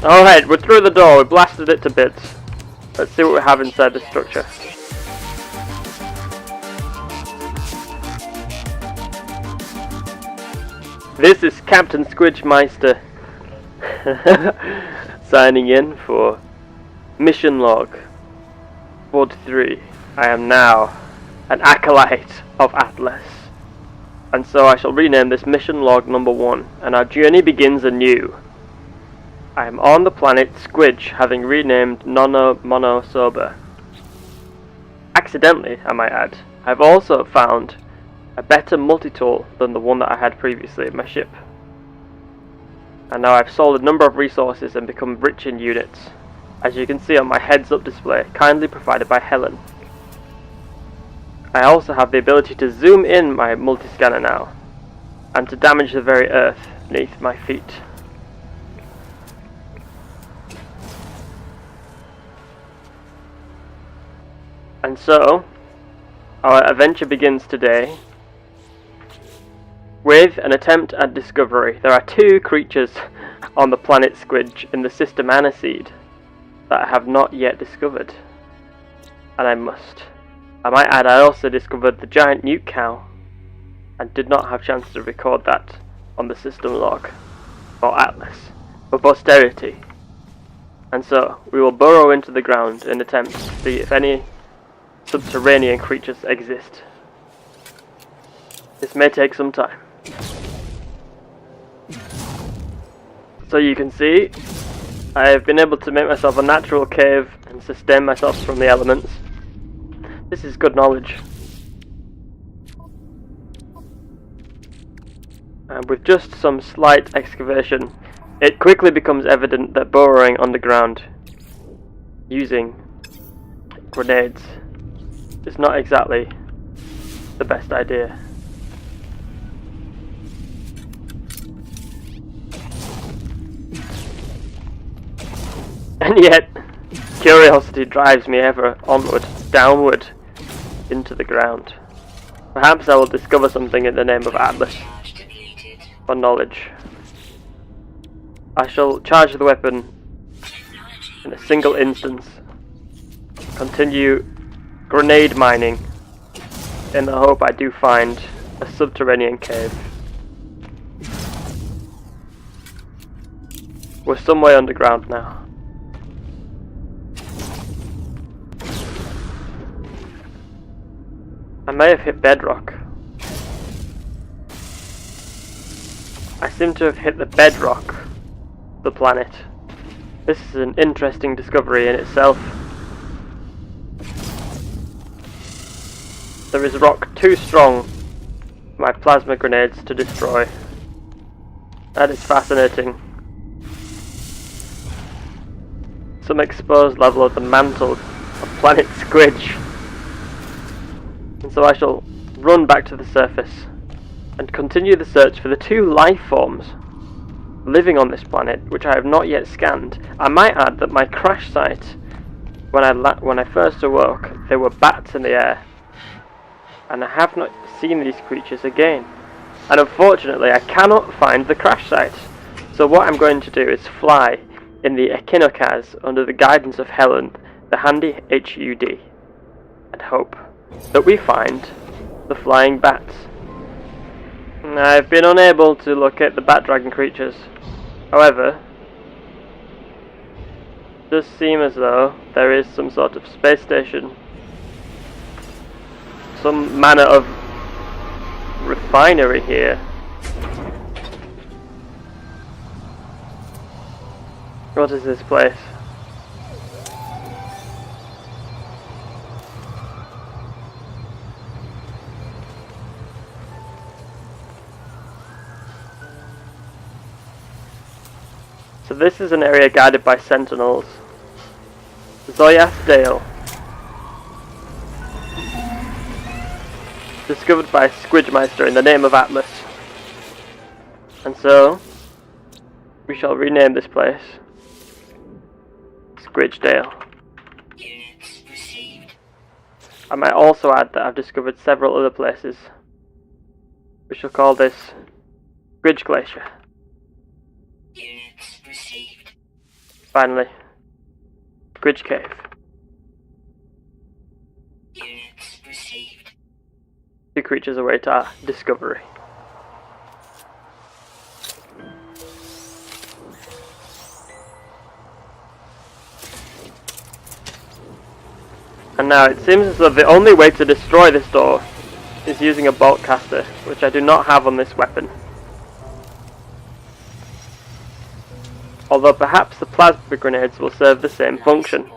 Alright, we're through the door, we blasted it to bits. Let's see what we have inside the structure. This is Captain Squidgemeister signing in for Mission Log 43. I am now an acolyte of Atlas, and so I shall rename this Mission Log number 1, and our journey begins anew. I am on the planet Squidge, having renamed Nono Mono Sober. Accidentally, I might add. I've also found a better multi-tool than the one that I had previously in my ship. And now I've sold a number of resources and become rich in units, as you can see on my heads-up display, kindly provided by Helen. I also have the ability to zoom in my multi-scanner now, and to damage the very earth beneath my feet. And so, our adventure begins today with an attempt at discovery. There are 2 creatures on the planet Squidge in the system Aniseed that I have not yet discovered, and I must. I might add, I also discovered the giant newt cow and did not have a chance to record that on the system log or Atlas for posterity. And so we will burrow into the ground in attempt to see if any subterranean creatures exist. This may take some time. So you can see, I have been able to make myself a natural cave and sustain myself from the elements. This is good knowledge. And with just some slight excavation, it quickly becomes evident that burrowing underground using grenades is not exactly the best idea. And yet, curiosity drives me ever onward, downward, into the ground. Perhaps I will discover something in the name of Atlas, for knowledge. I shall charge the weapon in a single instance, continue grenade mining, in the hope I do find a subterranean cave. We're some way underground now. I may have hit bedrock. I seem to have hit the bedrock of the planet. This is an interesting discovery in itself. There is rock too strong for my plasma grenades to destroy. That is fascinating. Some exposed level of the mantle of planet Squidge. And so I shall run back to the surface and continue the search for the 2 life forms living on this planet, which I have not yet scanned. I might add that my crash site, when I first awoke, there were bats in the air, and I have not seen these creatures again. And unfortunately, I cannot find the crash site. So what I'm going to do is fly in the Echinocas under the guidance of Helen, the handy HUD, and hope that we find the flying bats. I've been unable to locate the bat dragon creatures. However, it does seem as though there is some sort of space station, some manner of refinery here. What is this place? So this is an area guarded by sentinels. Zoyas Dale. Discovered by Squidgemeister in the name of Atlas. And so, we shall rename this place Squidgedale. I might also add that I've discovered several other places. We shall call this Squidge Glacier. Finally. Bridge cave. Units received. 2 creatures await our discovery. And now it seems as though the only way to destroy this door is using a bolt caster, which I do not have on this weapon. Although perhaps the plasma grenades will serve the same function.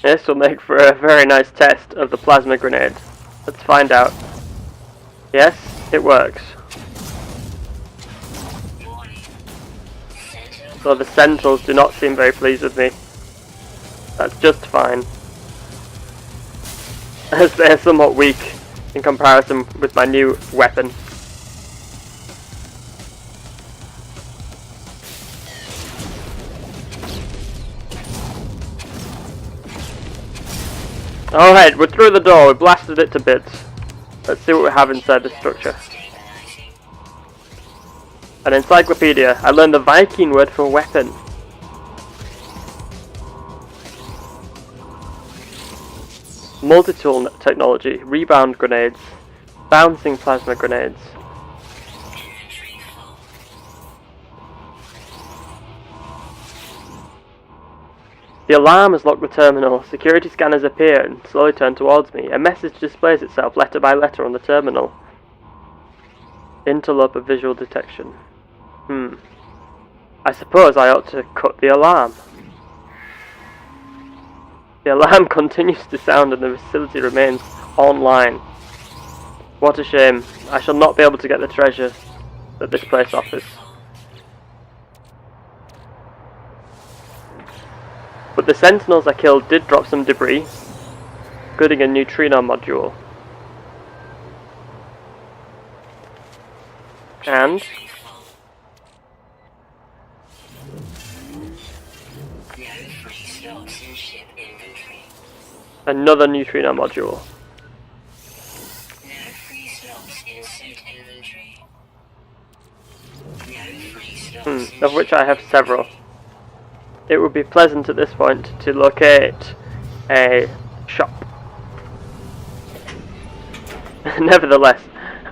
This will make for a very nice test of the plasma grenade. Let's find out. Yes, it works. So the Sentinels do not seem very pleased with me. That's just fine, as they are somewhat weak in comparison with my new weapon. Alright, we're through the door, we blasted it to bits. Let's see what we have inside the structure. An encyclopedia. I learned the Viking word for weapon. Multi-tool technology, rebound grenades, bouncing plasma grenades. The alarm has locked the terminal. Security scanners appear and slowly turn towards me. A message displays itself letter by letter on the terminal. Interloper visual detection. I suppose I ought to cut the alarm. The alarm continues to sound and the facility remains online. What a shame. I shall not be able to get the treasure that this place offers. But the Sentinels I killed did drop some debris, including a neutrino module. And another neutrino module. Of which I have several. It would be pleasant at this point to locate a shop. Nevertheless,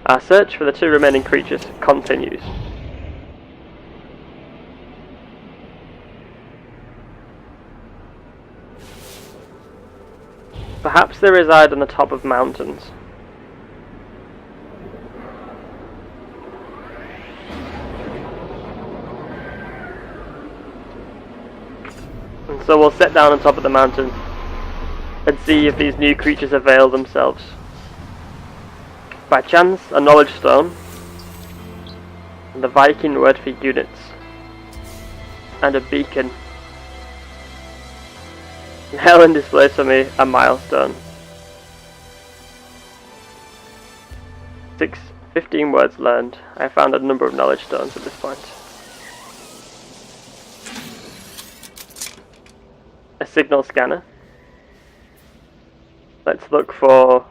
our search for the 2 remaining creatures continues. Perhaps they reside on the top of mountains. And so we'll sit down on top of the mountain and see if these new creatures avail themselves. By chance, a knowledge stone, and the Viking word for units, and a beacon. Helen displays for me a milestone. 15 words learned. I found a number of knowledge stones at this point. A signal scanner. Let's look for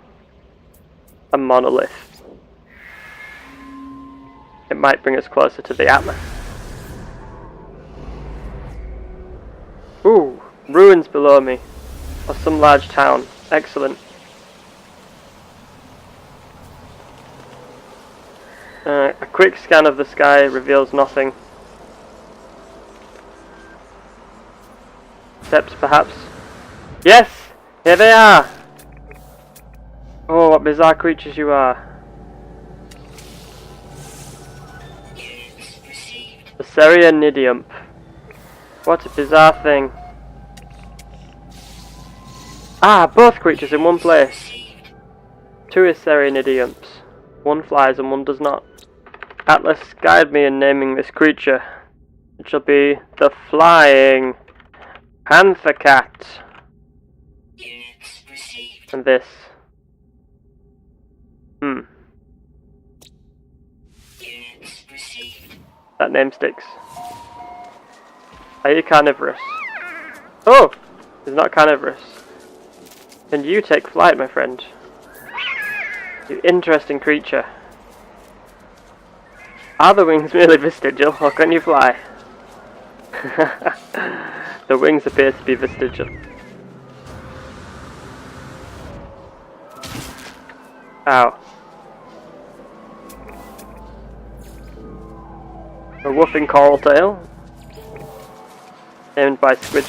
a monolith. It might bring us closer to the Atlas. Ooh, ruins below me of some large town. Excellent. A quick scan of the sky reveals nothing. Steps, perhaps. Yes! Here they are! Oh, what bizarre creatures you are. The Serianidium. What a bizarre thing. Ah, both creatures in one place. 2 is Serianidiums. One flies and one does not. Atlas, guide me in naming this creature. It shall be the Flying Panther Cat. And this. That name sticks. Are you carnivorous? Oh! It's not carnivorous. Can you take flight, my friend? You interesting creature. Are the wings merely vestigial, or can you fly? The wings appear to be vestigial. Ow. A woofing coral tail. Aimed by squid.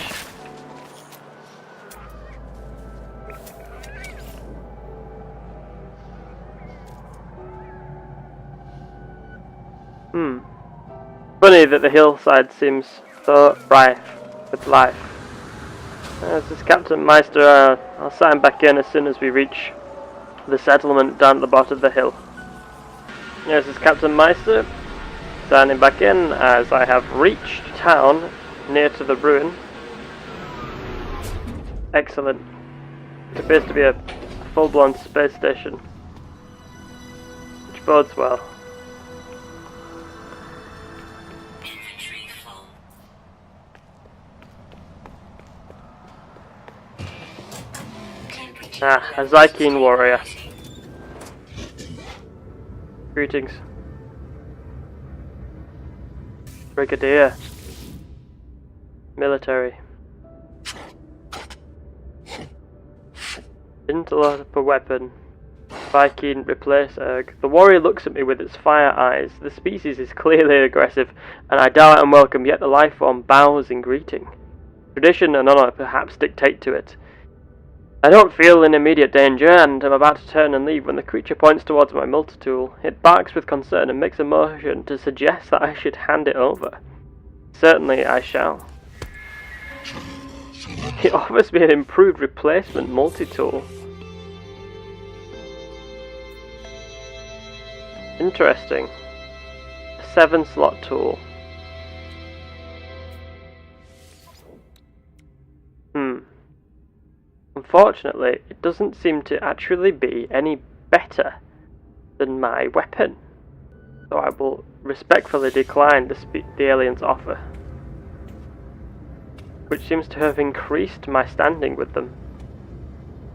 Funny that the hillside seems so rife with life. This is Captain Meister. I'll sign back in as soon as we reach the settlement down at the bottom of the hill. Yes, this is Captain Meister. Signing back in as I have reached town near to the ruin. Excellent. It appears to be a full-blown space station, which bodes well. Inventory full. Temperature Ah, a levels Zykean warrior. stabilizing. Greetings. Brigadier. Military. Interloper weapon. Viking replace Erg. The warrior looks at me with its fire eyes. The species is clearly aggressive, and I doubt I'm welcome, yet the life form bows in greeting. Tradition and honor perhaps dictate to it. I don't feel in immediate danger, and am about to turn and leave when the creature points towards my multi-tool. It barks with concern and makes a motion to suggest that I should hand it over. Certainly I shall. It offers me an improved replacement multi-tool. Interesting. A 7-slot tool. Unfortunately, it doesn't seem to actually be any better than my weapon. So I will respectfully decline the alien's offer, which seems to have increased my standing with them,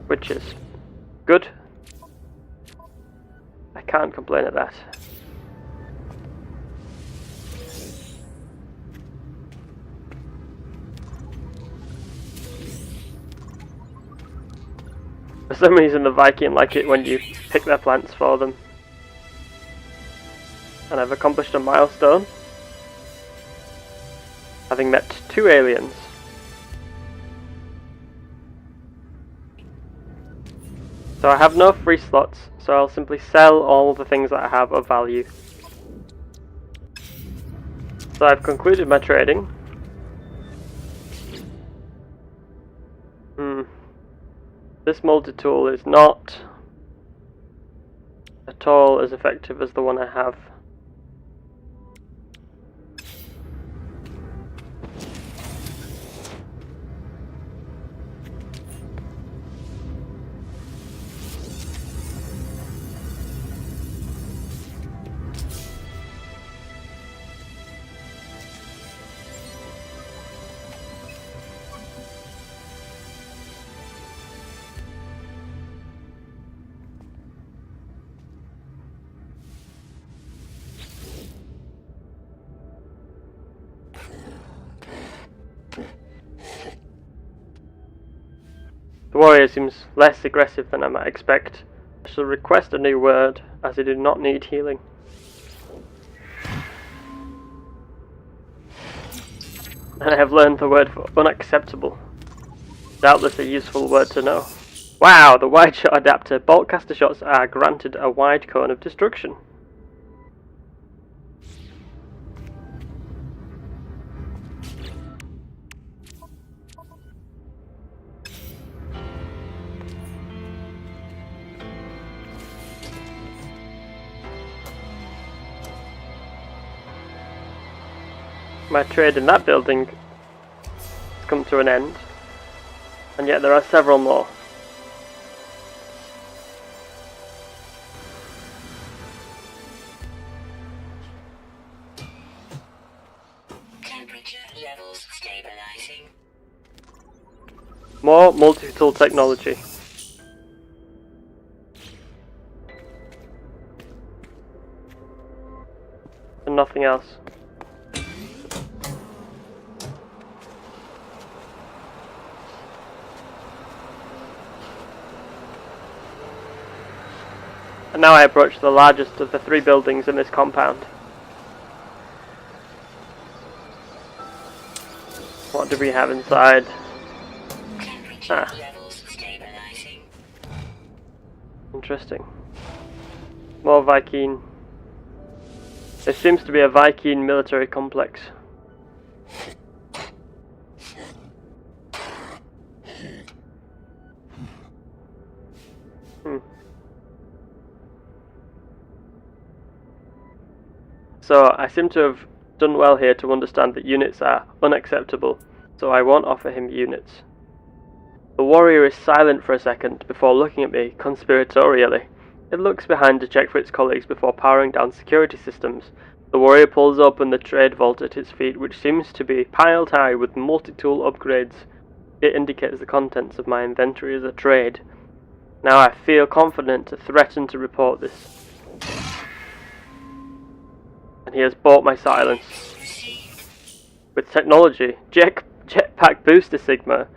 which is good. I can't complain at that. For some reason the Viking like it when you pick their plants for them. And I've accomplished a milestone, having met 2 aliens. So I have no free slots, so I'll simply sell all the things that I have of value. So I've concluded my trading. This multi-tool is not at all as effective as the one I have. The warrior seems less aggressive than I might expect. I shall request a new word, as I do not need healing. And I have learned the word for unacceptable. Doubtless a useful word to know. Wow, the wide shot adapter. Bolt caster shots are granted a wide cone of destruction. My trade in that building has come to an end, and yet there are several more. Temperature levels stabilizing. More multi-tool technology. and nothing else. And now I approach the largest of the 3 buildings in this compound. What do we have inside? Temperature levels stabilizing. Interesting. More Viking. There seems to be a Viking military complex. So I seem to have done well here to understand that units are unacceptable, so I won't offer him units. The warrior is silent for a second before looking at me conspiratorially. It looks behind to check for its colleagues before powering down security systems. The warrior pulls open the trade vault at its feet, which seems to be piled high with multi-tool upgrades. It indicates the contents of my inventory as a trade. Now I feel confident to threaten to report this. And he has bought my silence. With technology, Jetpack Booster Sigma.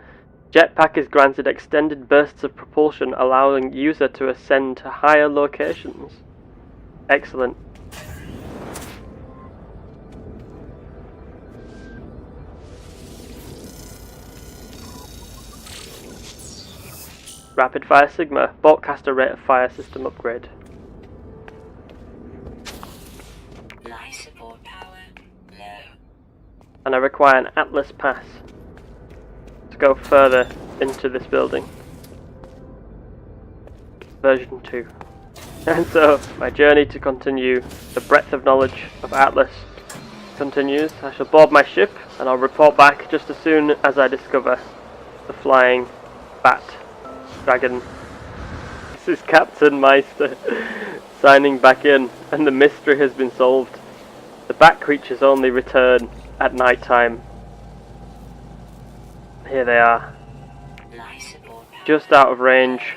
Jetpack is granted extended bursts of propulsion, allowing user to ascend to higher locations. Excellent. Rapid Fire Sigma. Boltcaster rate of fire system upgrade. Life support power low. And I require an Atlas pass to go further into this building. Version 2. And so, my journey to continue the breadth of knowledge of Atlas continues. I shall board my ship, and I'll report back just as soon as I discover the flying bat dragon. This is Captain Meister signing back in, and the mystery has been solved. The bat creatures only return at night time. Here they are, just out of range,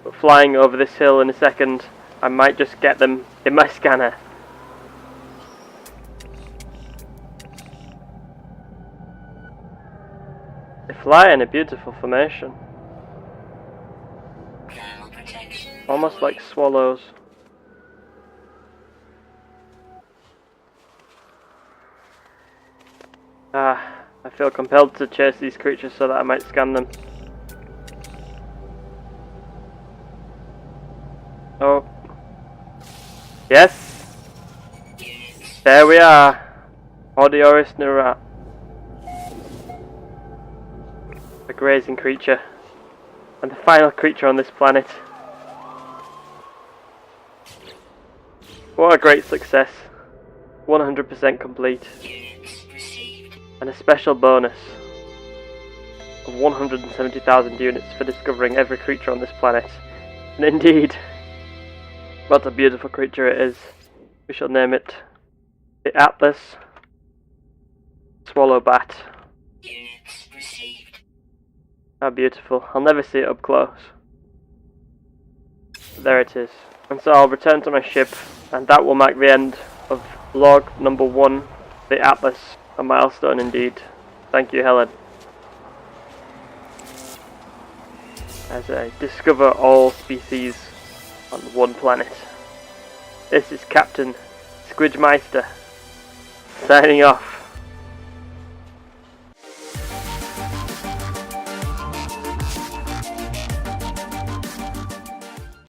but flying over this hill in a second. I might just get them in my scanner. They fly in a beautiful formation, almost like swallows. I feel compelled to chase these creatures so that I might scan them. Oh. Yes! There we are! Odioris Nura. A grazing creature. And the final creature on this planet. What a great success. 100% complete. And a special bonus of 170,000 units for discovering every creature on this planet. And indeed, what a beautiful creature it is. We shall name it the Atlas Swallow Bat. How beautiful. I'll never see it up close. But there it is. And so I'll return to my ship, and that will mark the end of log number 1, the Atlas. A milestone indeed. Thank you, Helen. As I discover all species on one planet. This is Captain Squidgemeister signing off.